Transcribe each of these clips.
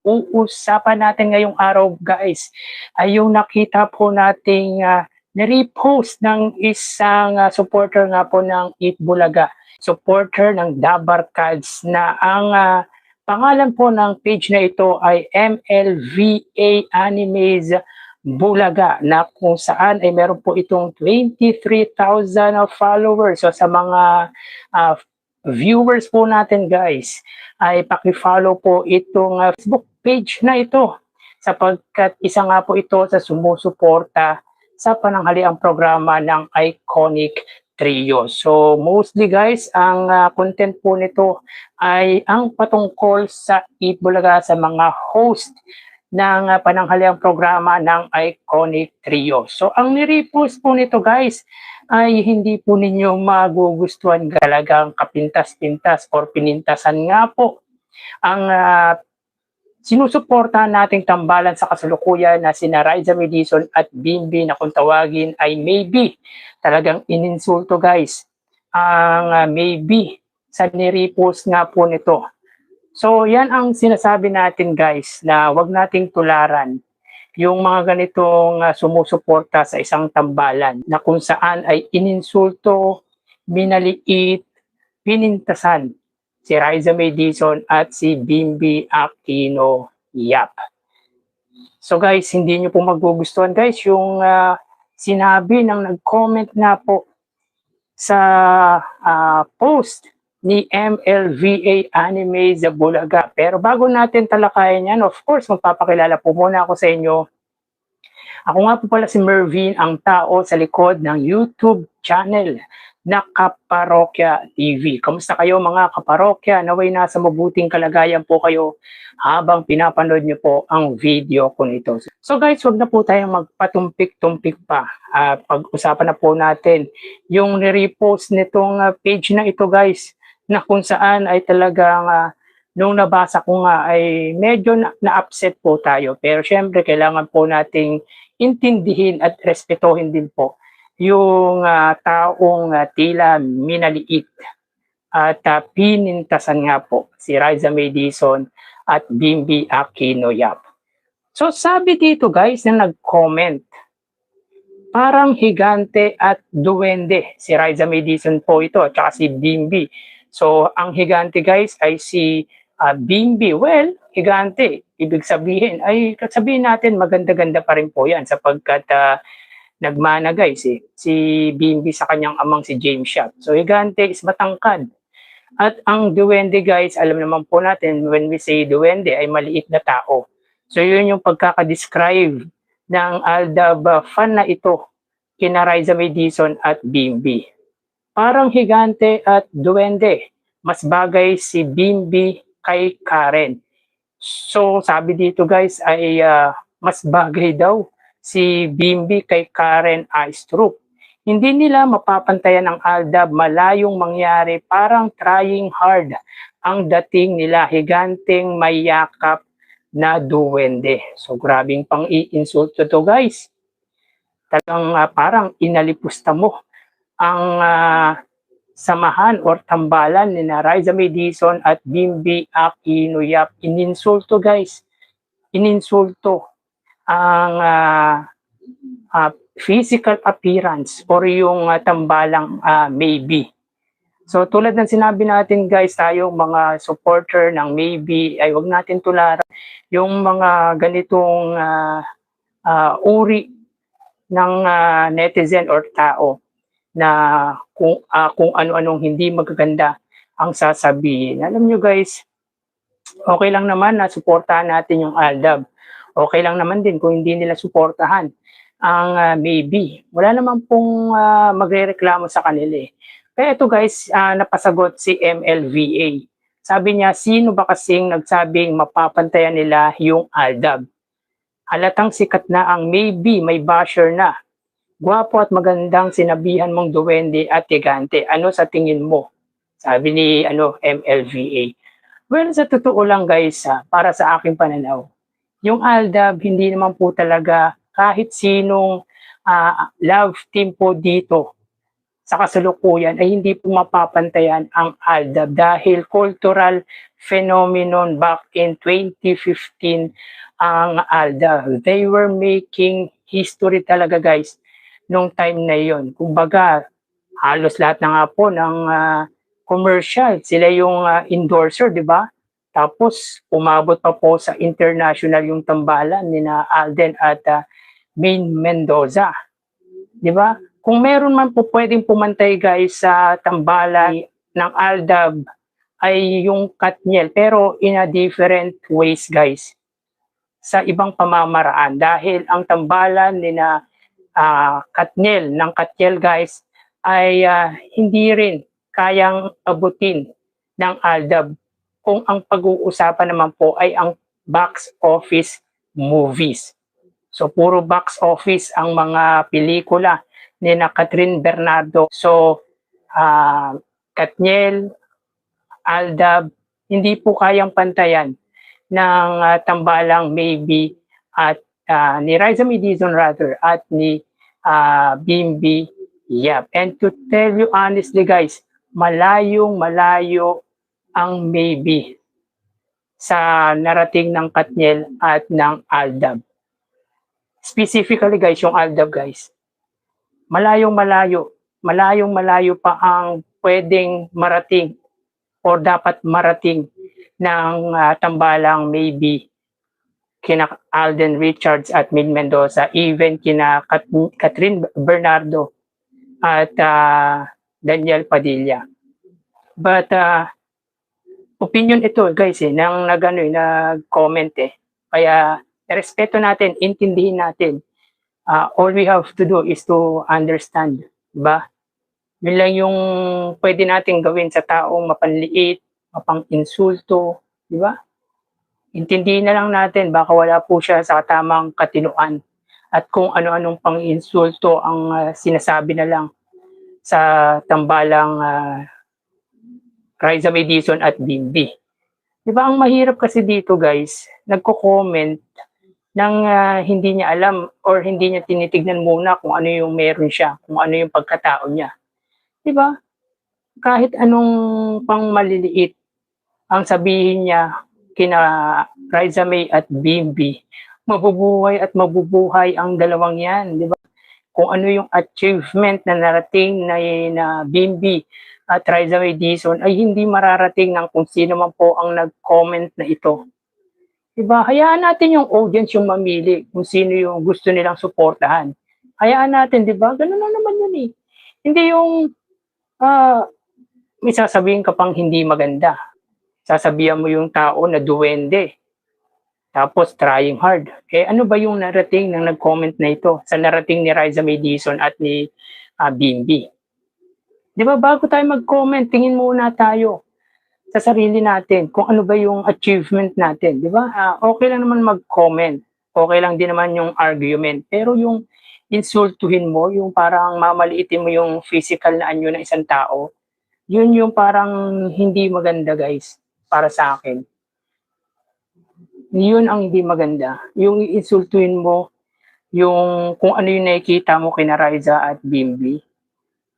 uusapan natin ngayong araw guys ay yung nakita po nating na-repost ng isang supporter nga po ng Eat Bulaga, supporter ng Dabar Cards na ang pangalan po ng page na ito ay MLVA Animes Bulaga, na kung saan ay meron po itong 23,000 followers. So sa mga viewers po natin guys, ay paki-follow po itong Facebook page na ito, sapagkat isa nga po ito sa sumusuporta sa pananghaliang programa ng Iconic Trio. So mostly guys, ang content po nito ay ang patungkol sa Eat Bulaga, sa mga host ng pananghaliang programa ng Iconic Trio. So ang nirepost po nito guys ay hindi po ninyo magugustuhan, talagang kapintas-pintas or pinintasan nga po ang sinusuportahan nating tambalan sa kasalukuyan na sina Raisa Medison at Bimbi, na kung tawagin ay maybe. Talagang ininsulto guys ang maybe sa nirepost nga po nito. So yan ang sinasabi natin guys, na wag nating tularan yung mga ganitong sumusuporta sa isang tambalan na kung saan ay ininsulto, minaliit, pinintasan si Raisa Medison at si Bimbi Aquino Yap. So guys, hindi nyo po magugustuhan guys yung sinabi ng nag-comment na po sa post ni MLVA Animes Bulaga. Pero bago natin talakayan yan, of course, magpapakilala po muna ako sa inyo. Ako nga po pala si Mervin, ang tao sa likod ng YouTube channel na Kaparokya TV. Kamusta kayo mga kaparokya? Naway nasa mabuting kalagayan po kayo habang pinapanood nyo po ang video ko nito. So guys, wag na po tayong magpatumpik-tumpik pa. Pag-usapan na po natin yung nirepost nitong page na ito guys, na kung saan ay talagang nung nabasa ko nga ay medyo na-upset po tayo. Pero syempre kailangan po nating intindihin at respetuhin din po yung taong tila minaliit at pinintasan nga po si Raisa Medison at Bimbi Aquino Yap. So sabi dito guys na nag-comment, parang higante at duwende si Raisa Medison po ito at saka si Bimbi. So ang higante guys ay si Bimbi. Well, higante, ibig sabihin ay sabihin natin maganda-ganda pa rin po yan, sapagkat nagmana guys si Bimbi sa kanyang amang si James Shop. So higante is matangkad. At ang duwende guys, alam naman po natin when we say duwende ay maliit na tao. So yun yung pagkakadescribe ng Aldab fan na ito kina Raisa Medison at Bimbi. Parang higante at duwende, mas bagay si Bimbi kay Karen. So sabi dito guys ay mas bagay daw si Bimbi kay Karen Aistrup. Hindi nila mapapantayan ang Aldab, malayong mangyari, parang trying hard ang dating nila, higanteng may yakap na duwende. So grabing pang i-insulto to guys. Talagang parang inalipusta mo ang samahan or tambalan ni Raisa Medison at Bimbi Aquino Yap. Ininsulto guys. Ininsulto ang physical appearance or yung tambalang maybe. So tulad ng sinabi natin guys, tayo mga supporter ng maybe ay wag natin tularan yung mga ganitong uri ng netizen or tao na kung ano-anong hindi magaganda ang sasabihin. Alam nyo guys, okay lang naman na suportahan natin yung Aldab. Okay lang naman din kung hindi nila suportahan ang maybe. Wala naman pong magrereklamo sa kanila eh. Kaya ito guys, napasagot si MLVA. Sabi niya, sino ba kasing nagsabing mapapantayan nila yung Aldab? Halatang sikat na ang maybe, may basher na. Gwapo at magandang sinabihan mong duwende at higante. Ano sa tingin mo? Sabi ni MLVA. Well, sa totoo lang guys, para sa aking pananaw, yung Aldab hindi naman po talaga kahit sinong love team po dito sa kasalukuyan ay hindi po mapapantayan ang ALDAB dahil cultural phenomenon back in 2015 ang ALDAB. They were making history talaga guys nung time na yon. Kumbaga, halos lahat na nga po ng commercial, sila yung endorser, di ba? Tapos, umabot pa po sa international yung tambalan ni na Alden at Main Mendoza. Di ba? Kung meron man po pwedeng pumantay guys sa tambalan ng ALDAB ay yung Katniel, pero in a different ways guys. Sa ibang pamamaraan dahil ang tambalan ni na Katniel ng Katniel guys ay hindi rin kayang abutin ng ALDAB kung ang pag-uusapan naman po ay ang box office movies. So puro box office ang mga pelikula ni na Catherine Bernardo. So Katniel, ALDAB, hindi po kayang pantayan ng tambalang maybe at ni Raisa Medizon rather at ni Bimbi Yap. And to tell you honestly guys, malayo ang maybe sa narating ng Katniel at ng ALDAB. Specifically guys, yung ALDAB guys, malayong malayo pa ang pwedeng marating or dapat marating ng tambalang maybe kina Alden Richards at Min Mendoza, even kina Catherine Bernardo at Daniel Padilla. But opinion ito guys nang nag-comment Kaya respeto natin, intindihin natin. All we have to do is to understand, diba? Yun lang yung pwede natin gawin sa taong mapanliit, mapang-insulto, diba? Intindihin na lang natin, baka wala po siya sa tamang katinuan. At kung ano-anong pang-insulto ang sinasabi na lang sa tambalang Raisa Medizon at Bimbi. Diba ang mahirap kasi dito guys, nagko-comment nang hindi niya alam or hindi niya tinitignan muna kung ano yung meron siya, kung ano yung pagkatao niya. Diba? Kahit anong pang maliliit ang sabihin niya kina Raisa May at Bimbi, mabubuhay at mabubuhay ang dalawang yan, di ba? Kung ano yung achievement na narating na Bimbi at Raisa May Dizon ay hindi mararating ng kung sino man po ang nag-comment na ito. Diba? Hayaan natin yung audience yung mamili kung sino yung gusto nilang suportahan. Hayaan natin, di ba? Ganun lang naman yun Hindi yung may sasabihin ka pang hindi maganda. Sasabihan mo yung tao na duwende. Tapos trying hard. Ano ba yung narating ng nag-comment na ito sa narating ni Raisa Medizon at ni Bimbi? Di ba bago tayo mag-comment, tingin muna tayo sa sarili natin kung ano ba yung achievement natin. Di ba? Okay lang naman mag-comment. Okay lang din naman yung argument. Pero yung insultuhin mo, yung parang mamaliitin mo yung physical na anyo ng isang tao, yun yung parang hindi maganda guys para sa akin. Yun ang hindi maganda. Yung insultuhin mo yung kung ano yung nakikita mo kina Raisa at Bimbi.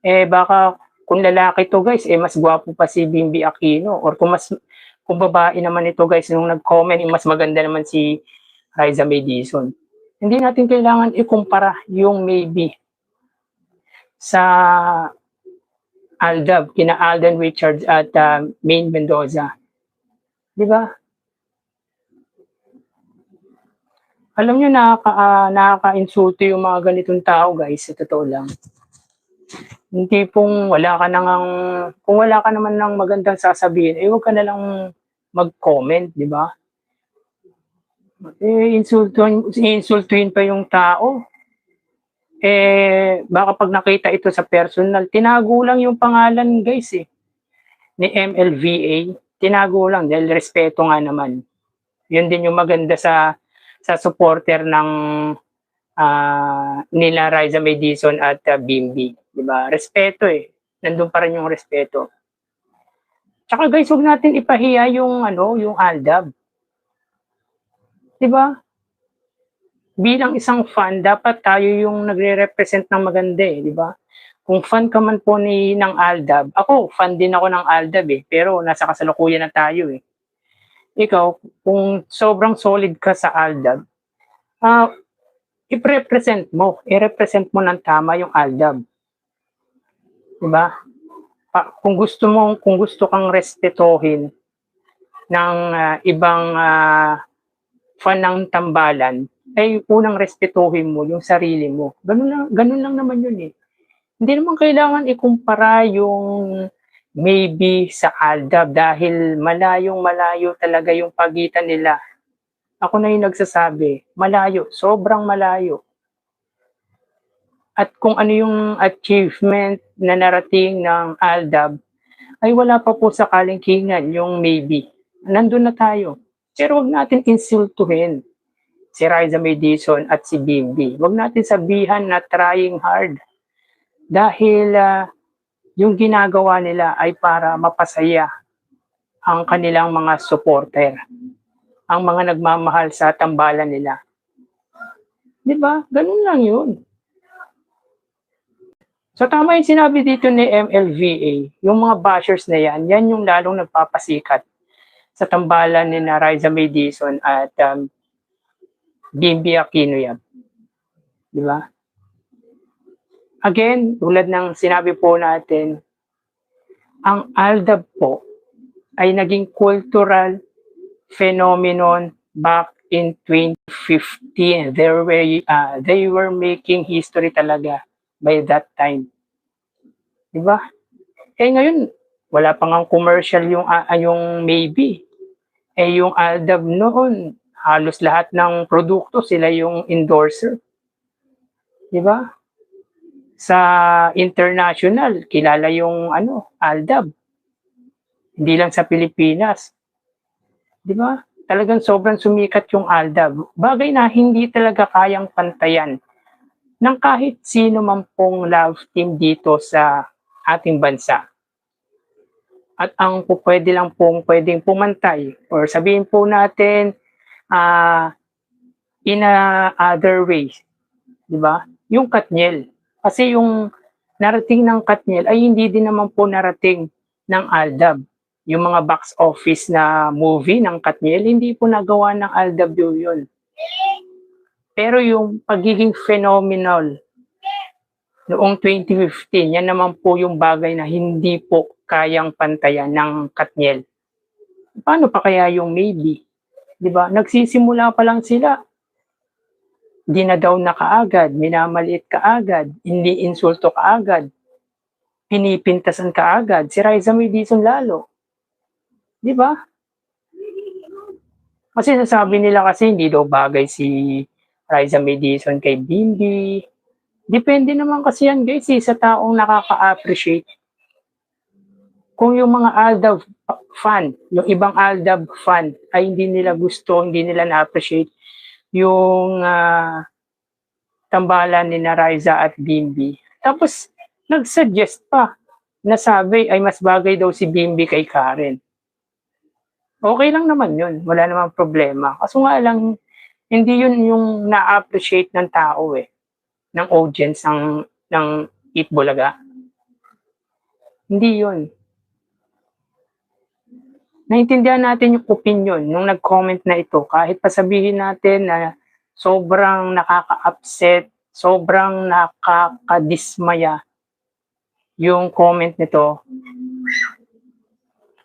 Baka kung lalaki to guys, mas gwapo pa si Bimbi Aquino. Or kung babae naman ito guys, nung nag-comment, mas maganda naman si Raisa Medizon. Hindi natin kailangan ikumpara yung maybe sa ALDAB, kina Alden Richards at Main Mendoza. Di ba? Alam nyo, nakaka-insulto yung mga ganitong tao guys, sa totoo lang. Hindi pong kung wala ka naman ng magandang sasabihin, huwag ka na lang mag-comment, di ba? Insultuhin pa yung tao. Baka pag nakita ito sa personal, tinago lang yung pangalan guys ni MLVA. Tinago lang dahil respeto nga naman. Yun din yung maganda sa supporter ng nila Raisa Medizon at Bimbi. Diba? Respeto Nandun pa rin yung respeto. Tsaka guys, huwag natin ipahiya yung ALDAB. Diba? Bilang isang fan, dapat tayo yung nagre-represent ng maganda diba? Kung fan ka man po ng Aldab, ako fan din ako ng Aldab pero nasa kasalukuyan na tayo Ikaw, kung sobrang solid ka sa Aldab, i-represent mo ng tama yung Aldab. 'Di ba? Kung gusto kang respetuhin ng ibang fan ng tambalan, ay unang respetuhin mo yung sarili mo. Ganun lang naman yun Hindi naman kailangan ikumpara yung maybe sa Aldab dahil malayong-malayo talaga yung pagitan nila. Ako na yung nagsasabi, malayo, sobrang malayo. At kung ano yung achievement na narating ng Aldab, ay wala pa po sa kalingkingan yung maybe. Nandun na tayo. Pero wag natin insultuhin si Riza May Dizon at si Bimbi. Wag natin sabihan na trying hard. Dahil yung ginagawa nila ay para mapasaya ang kanilang mga supporter. Ang mga nagmamahal sa tambalan nila. Di ba? Ganun lang yun. So tama yung sinabi dito ni MLVA, yung mga bashers na yan yung lalong nagpapasikat sa tambalan ni na Riza May Dizon at Bimbi Aquino. Di ba? Again, tulad ng sinabi po natin, ang Aldab po ay naging cultural phenomenon back in 2015. They were making history talaga by that time. Di ba? Ngayon, wala pa ngang commercial yung maybe. Yung Aldab noon, halos lahat ng produkto sila yung endorser. Di ba? Sa international, kilala yung Aldab. Hindi lang sa Pilipinas. Di ba? Talagang sobrang sumikat yung Aldab. Bagay na hindi talaga kayang pantayan ng kahit sino man pong love team dito sa ating bansa. At ang pwedeng pumantay or sabihin po natin in a other way, di ba? Yung Katniel. Kasi yung narating ng Katniel ay hindi din naman po narating ng Aldab. Yung mga box office na movie ng Katniel, hindi po nagawa ng Aldab yun. Pero yung pagiging phenomenal noong 2015, yan naman po yung bagay na hindi po kayang pantayan ng Katniel. Paano pa kaya yung maybe? Di ba? Nagsisimula pa lang sila. Dinadaw na kaagad, minamaliit kaagad, hindi insulto kaagad, pinipintasan kaagad. Si Riza May Dizon lalo. Di ba? Kasi sasabi nila kasi hindi daw bagay si Riza May Dizon kay Bimbi. Depende naman kasi yan guys sa taong nakaka-appreciate. Kung yung mga Aldab fan, yung ibang Aldab fan ay hindi nila gusto, hindi nila na-appreciate yung tambalan ni na Riza at Bimbi. Tapos nag-suggest pa na sabi ay mas bagay daw si Bimbi kay Karen. Okay lang naman yun, wala namang problema. Kaso nga lang, hindi yun yung na-appreciate ng tao ng audience ng Eat Bulaga. Hindi yun. Naintindihan natin yung opinion nung nag-comment na ito. Kahit pasabihin natin na sobrang nakaka-upset, sobrang nakakadismaya yung comment nito,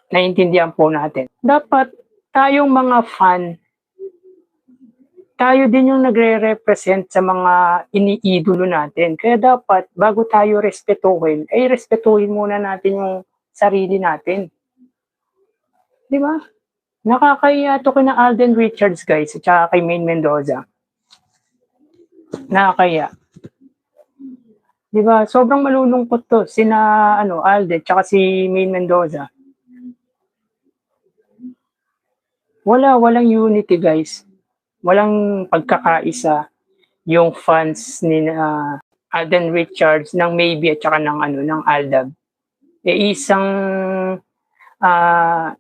naintindihan po natin. Dapat tayong mga fan, tayo din yung nagre-represent sa mga iniidolo natin. Kaya dapat, bago tayo respetuhin, ay respetuhin muna natin yung sarili natin. Di ba? Nakakaya to kina Alden Richards guys, at saka kay Maine Mendoza. Nakakaya. Di ba? Sobrang malulungkot to. Sina Alden, tsaka si Maine Mendoza. Walang unity guys. Walang pagkakaisa yung fans ni Alden Richards ng Maybe at saka ng Aldab.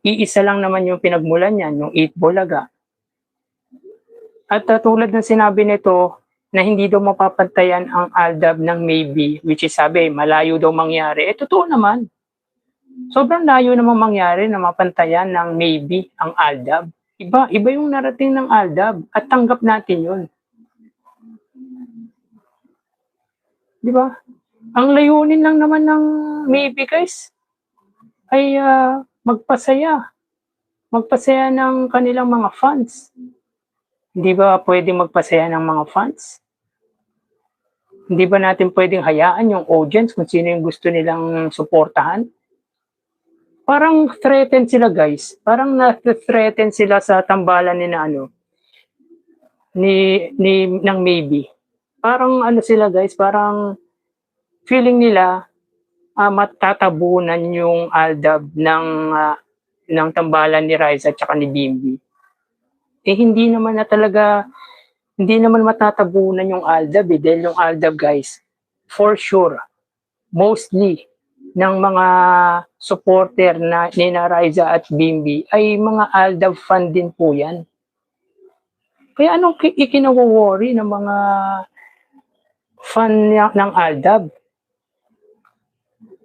Iisa lang naman yung pinagmulan niyan, yung Eat Bulaga. At tulad ng sinabi nito, na hindi daw mapapantayan ang ALDAB ng maybe, which is sabi, malayo daw mangyari. Totoo naman. Sobrang layo naman mangyari na mapantayan ng maybe ang ALDAB. Iba yung narating ng ALDAB at tanggap natin yun. Di ba? Ang layunin lang naman ng maybe guys ay magpasaya. Magpasaya ng kanilang mga fans. Hindi ba pwedeng magpasaya ng mga fans? Hindi ba natin pwedeng hayaan yung audience kung sino yung gusto nilang suportahan? Parang threatened sila guys. Parang na-threaten sila sa tambalan ni na ng maybe. Parang ano sila guys, parang feeling nila matatabunan yung ALDAB ng tambalan ni Raisa at saka ni Bimbi. Hindi naman matatabunan yung ALDAB dahil yung ALDAB guys, for sure, mostly ng mga supporter na ni Raisa at Bimbi ay mga ALDAB fan din po yan. Kaya anong ikinawo-worry ng mga fan ng ALDAB?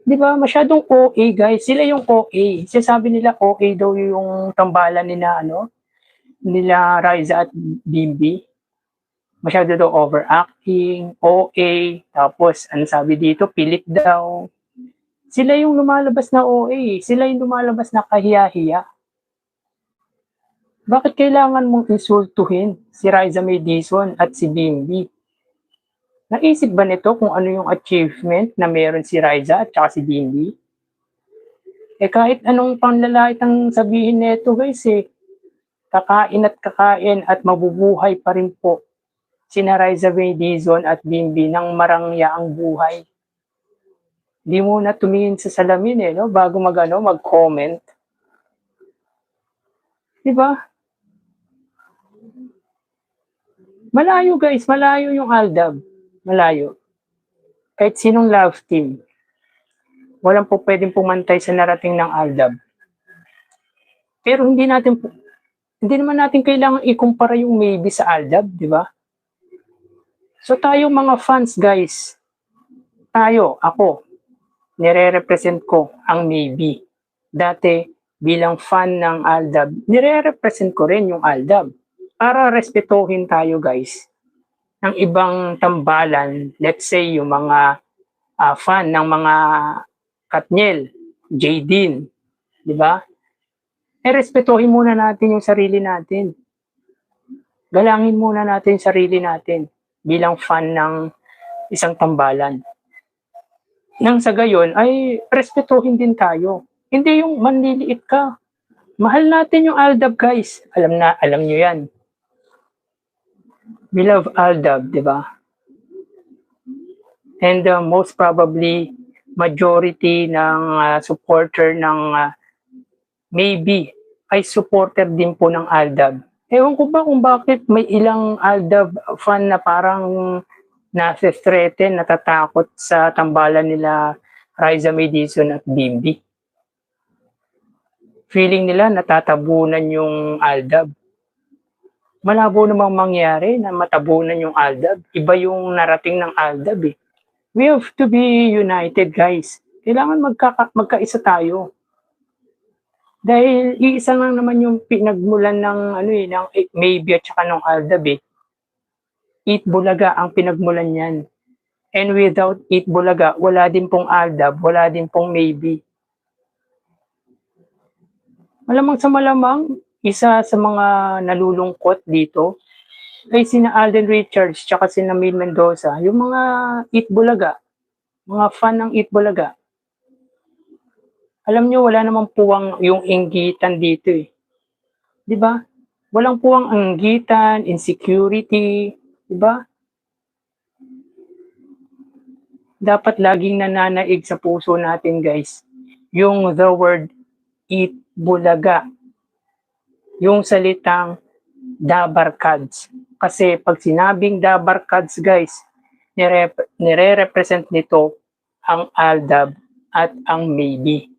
Di ba? Masyadong OA guys. Sila yung OA. Sinasabi nila OA daw yung tambalan nila Raisa at Bimbi. Masyado daw overacting, OA, tapos ano sabi dito, pilit daw. Sila yung lumalabas na OA. Sila yung lumalabas na kahiya-hiya. Bakit kailangan mong insultuhin si Raisa May Dizon at si Bimbi? Naisip ba nito kung ano yung achievement na meron si Raisa at saka si Bimbi? Kahit anong panlalait ang sabihin nito guys kakain at mabubuhay pa rin po sina Raisa May Dizon at Bimbi ng marangyaang buhay. Di muna tumingin sa salamin no? Bago mag-comment. Diba? Malayo guys, malayo yung ALDAB. Malayo. Kahit sinong love team, walang po pwedeng pumantay sa narating ng ALDAB. Pero hindi naman natin kailangan ikumpara yung maybe sa ALDAB, di ba? So tayo mga fans guys, ako, nire-represent ko ang maybe. Dati bilang fan ng ALDAB, nire-represent ko rin yung ALDAB. Para respetuhin tayo guys ng ibang tambalan, let's say yung mga fan ng mga Katniel, Jaydeen, di ba? Respetuhin muna natin yung sarili natin. Galangin muna natin yung sarili natin bilang fan ng isang tambalan. Nang sa gayon ay respetuhin din tayo. Hindi yung manliliit ka. Mahal natin yung ALDAB guys. Alam nyo yan. We love ALDAB, di ba? And most probably, majority ng supporter ng maybe ay supporter din po ng ALDAB. Ewan ko ba kung bakit may ilang ALDAB fan na parang nasa-threaten, natatakot sa tambalan nila Raisa May Dizon at Bimbi. Feeling nila natatabunan yung ALDAB. Malabo namang mangyari na matabunan yung ALDAB. Iba yung narating ng ALDAB We have to be united guys. Kailangan magkaisa tayo. Dahil iisa lang naman yung pinagmulan ng ng maybe at saka ng ALDAB Eat Bulaga ang pinagmulan niyan. And without Eat Bulaga, wala din pong ALDAB, wala din pong maybe. Malamang sa malamang, isa sa mga nalulungkot dito ay sina Alden Richards tsaka sina Maine Mendoza, yung mga Eat Bulaga, mga fan ng Eat Bulaga. Alam nyo, wala namang puwang yung inggitan dito eh. Di ba? Walang puwang inggitan, insecurity, di ba? Dapat laging nananaig sa puso natin guys, yung the word Eat Bulaga. Yung salitang Dabarkads. Kasi pag sinabing Dabarkads guys, nire-represent nito ang ALDAB at ang maybe.